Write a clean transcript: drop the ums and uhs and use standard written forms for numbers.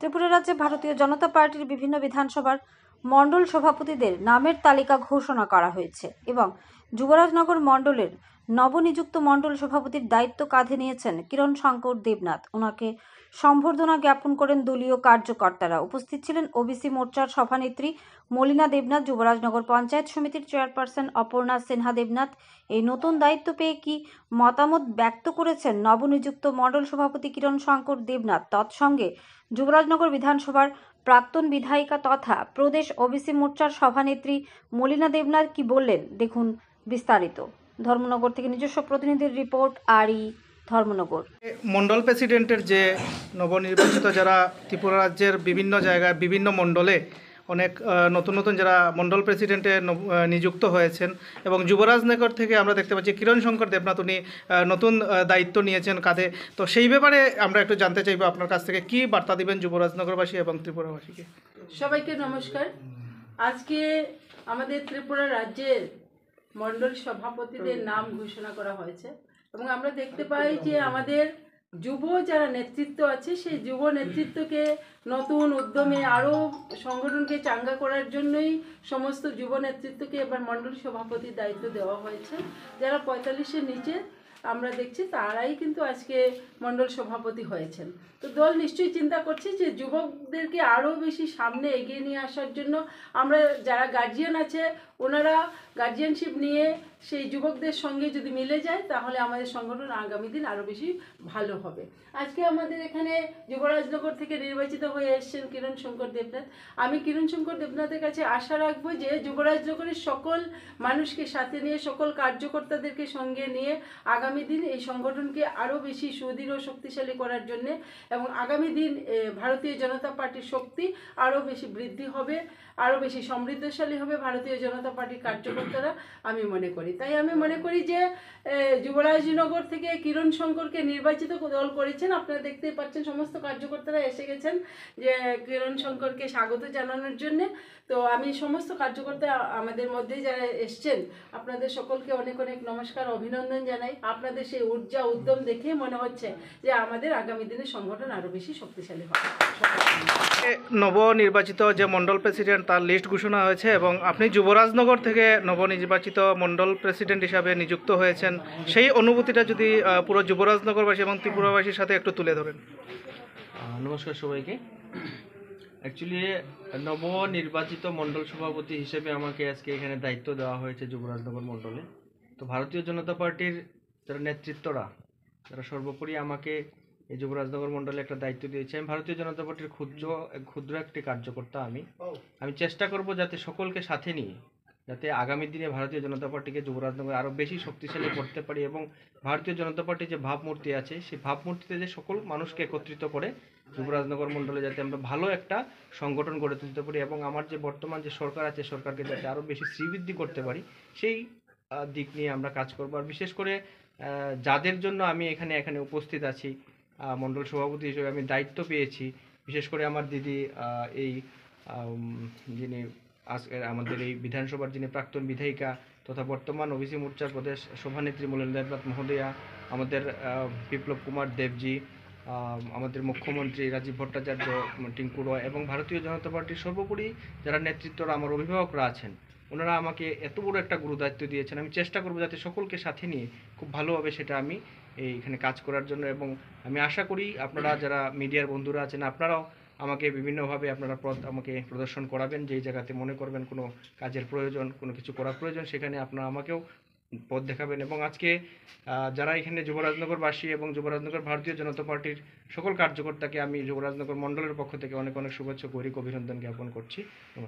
ত্রিপুরা রাজ্যে ভারতীয় জনতা পার্টির বিভিন্ন বিধানসভার মণ্ডল সভাপতিদের নামের তালিকা ঘোষণা করা হয়েছে এবং যুবরাজনগর মণ্ডলের নবনিযুক্ত মণ্ডল সভাপতির দায়িত্ব কাঁধে নিয়েছেন কিরণ শঙ্কর দেবনাথ। ওনাকে সম্বর্ধনা জ্ঞাপন করেন দলীয় কার্যকর্তারা। উপস্থিত ছিলেন ওবিসি মোর্চার সভানেত্রী মলিনা দেবনাথ, যুবরাজনগর পঞ্চায়েত সমিতির চেয়ারপারসন অপর্ণা সিনহা দেবনাথ। এই নতুন দায়িত্ব পেয়ে কি মতামত ব্যক্ত করেছেন নবনিযুক্ত মণ্ডল সভাপতি কিরণ শঙ্কর দেবনাথ। তৎসঙ্গে যুবরাজনগর বিধানসভার প্রাক্তন বিধায়িকা তথা প্রদেশ ওবিসি মোর্চার সভানেত্রী মলিনা দেবনাথ কি বললেন, দেখুন বিস্তারিত। ধর্মনগর থেকে নিজস্ব প্রতিনিধির রিপোর্ট, আরই ধর্মনগর। মণ্ডল প্রেসিডেন্টের যে নবনির্বাচিত যারা ত্রিপুরা রাজ্যের বিভিন্ন জায়গায় বিভিন্ন মণ্ডলে অনেক নতুন নতুন যারা মণ্ডল প্রেসিডেন্টে নিযুক্ত হয়েছেন এবং যুবরাজনগর থেকে আমরা দেখতে পাচ্ছি কিরণ শঙ্কর দেবনাথ উনি নতুন দায়িত্ব নিয়েছেন কাঁধে। তো সেই ব্যাপারে আমরা একটু জানতে চাইবো আপনার কাছ থেকে কি বার্তা দিবেন যুবরাজনগরবাসী এবং ত্রিপুরাবাসীকে। সবাইকে নমস্কার। আজকে আমাদের ত্রিপুরা রাজ্যের মণ্ডল সভাপতিদের নাম ঘোষণা করা হয়েছে এবং আমরা দেখতে পাই যে আমাদের যুব যারা নেতৃত্ব আছে সেই যুব নেতৃত্বকে নতুন উদ্যমে আরও সংগঠনকে চাঙ্গা করার জন্যই সমস্ত যুব নেতৃত্বকে এবার মণ্ডল সভাপতির দায়িত্ব দেওয়া হয়েছে। যারা 45-এর নিচে আমরা দেখছি তারাই কিন্তু আজকে মণ্ডল সভাপতি হয়েছেন। তো দল নিশ্চয়ই চিন্তা করছে যে যুবকদেরকে আরও বেশি সামনে এগিয়ে নিয়ে আসার জন্য আমরা যারা গার্জিয়ান আছে ওনারা গার্জিয়ানশিপ নিয়ে সেই যুবকদের সঙ্গে যদি মিলে যায় তাহলে আমাদের সংগঠন আগামী দিন আরও বেশি ভালো হবে। আজকে আমাদের এখানে যুবরাজনগর থেকে নির্বাচিত হয়ে এসেছেন কিরণ শঙ্কর দেবনাথ। আমি কিরণ শঙ্কর দেবনাথের কাছে আশা রাখবো যে যুবরাজনগরের সকল মানুষকে সাথে নিয়ে সকল কার্যকর্তাদেরকে সঙ্গে নিয়ে আগামী দিন এই সংগঠনকে আরও বেশি সুদৃঢ় ও শক্তিশালী করার জন্যে এবং আগামী দিন ভারতীয় জনতা পার্টির শক্তি আরও বেশি বৃদ্ধি হবে, আরও বেশি সমৃদ্ধশালী হবে ভারতীয় জনতা পার্টির কার্যকর্তারা, আমি মনে করি। তাই আমি মনে করি যে যুবরাজনগর থেকে কিরণ শঙ্করকে নির্বাচিত দল করেছেন। আপনারা দেখতেই পাচ্ছেন সমস্ত কার্যকর্তারা এসে গেছেন যে কিরণ শঙ্করকে স্বাগত জানানোর জন্যে। তো আমি সমস্ত কার্যকর্তা আমাদের মধ্যে যারা এসছেন আপনাদের সকলকে অনেক অনেক নমস্কার, অভিনন্দন জানাই। আপনাদের সেই ঊর্জা উদ্যম দেখে মনে হচ্ছে যে আমাদের আগামী দিনে সংগঠন আরও বেশি শক্তিশালী হবে। নবনির্বাচিত যে মণ্ডল প্রেসিডেন্ট তার লিস্ট ঘোষণা হয়েছে এবং আপনি যুবরাজনগর থেকে নবনির্বাচিত মণ্ডল প্রেসিডেন্ট হিসাবে নিযুক্ত হয়েছেন, সেই অনুভূতিটা যদি পুরো যুবরাজনগরবাসী এবং ত্রিপুরাবাসীর সাথে একটু তুলে ধরেন। নমস্কার সবাইকে। অ্যাকচুয়ালি নবনির্বাচিত মণ্ডল সভাপতি হিসেবে আমাকে আজকে এখানে দায়িত্ব দেওয়া হয়েছে যুবরাজনগর মণ্ডলে। তো ভারতীয় জনতা পার্টির যারা নেতৃত্বরা যারা সর্বোপরি আমাকে এই যুবরাজনগর মণ্ডলে একটা দায়িত্ব দিয়েছে। আমি ভারতীয় জনতা পার্টির ক্ষুদ্র একটি কার্যকর্তা। আমি চেষ্টা করব যাতে সকলকে সাথে নিয়ে যাতে আগামী দিনে ভারতীয় জনতা পার্টিকে যুবরাজনগর আরও বেশি শক্তিশালী করতে পারি এবং ভারতীয় জনতা পার্টির যে ভাবমূর্তি আছে সেই ভাবমূর্তিতে যে সকল মানুষকে একত্রিত করে যুবরাজনগর মণ্ডলে যাতে আমরা ভালো একটা সংগঠন গড়ে তুলতে পারি এবং আমার যে বর্তমান যে সরকার আছে সরকারকে যাতে আরও বেশি শ্রীবৃদ্ধি করতে পারি সেই দিক নিয়ে আমরা কাজ করব। আর বিশেষ করে যাদের জন্য আমি এখানে উপস্থিত আছি, মণ্ডল সভাপতি হিসেবে আমি দায়িত্ব পেয়েছি, বিশেষ করে আমার দিদি এই যিনি আমাদের এই বিধানসভার যিনি প্রাক্তন বিধায়িকা তথা বর্তমান ওবিসি মোর্চার প্রদেশ সভানেত্রী মলিনা দেবনাথ মহোদয়া, আমাদের বিপ্লব কুমার দেবজি, আমাদের মুখ্যমন্ত্রী রাজীব ভট্টাচার্য, টিঙ্কু রয় এবং ভারতীয় জনতা পার্টির সর্বোপরি যারা নেতৃত্বরা আমার অভিভাবকরা আছেন ওনারা আমাকে এত বড় একটা গুরু দায়িত্ব দিয়েছেন। আমি চেষ্টা করব যাতে সকলকে সাথে নিয়ে খুব ভালোভাবে সেটা আমি এইখানে কাজ করার জন্য এবং আমি আশা করি আপনারা যারা মিডিয়ার বন্ধুরা আছেন আপনারাও আমাকে বিভিন্নভাবে আপনারা আমাকে প্রদর্শন করাবেন, যেই জায়গাতে মনে করবেন কোনো কাজের প্রয়োজন, কোনো কিছু করার প্রয়োজন সেখানে আপনারা আমাকেও পথ দেখাবেন। এবং আজকে যারা এখানে যুবরাজনগরবাসী এবং যুবরাজনগর ভারতীয় জনতা পার্টির সকল কার্যকর্তাকে আমি যুবরাজনগর মণ্ডলের পক্ষ থেকে অনেক অনেক শুভেচ্ছা, গৌরিক অভিনন্দন জ্ঞাপন করছি।